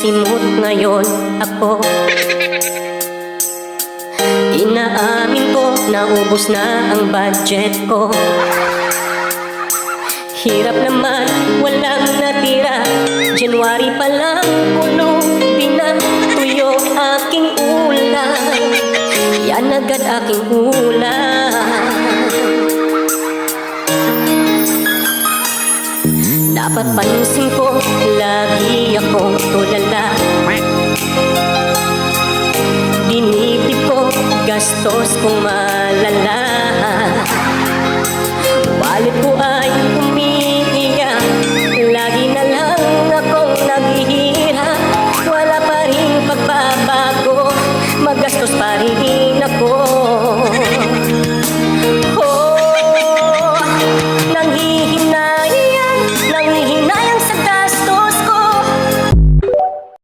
simot ngayon ako. Inaamin ko, naubos na ang budget ko. Hirap naman, walang natira. January pa lang, pulubi na tuyo aking ulam. Yan agad aking ulam. Dapat pansin ko, lagi akong tulala. Dinibdib ko, gastos kong malala. Wallet ko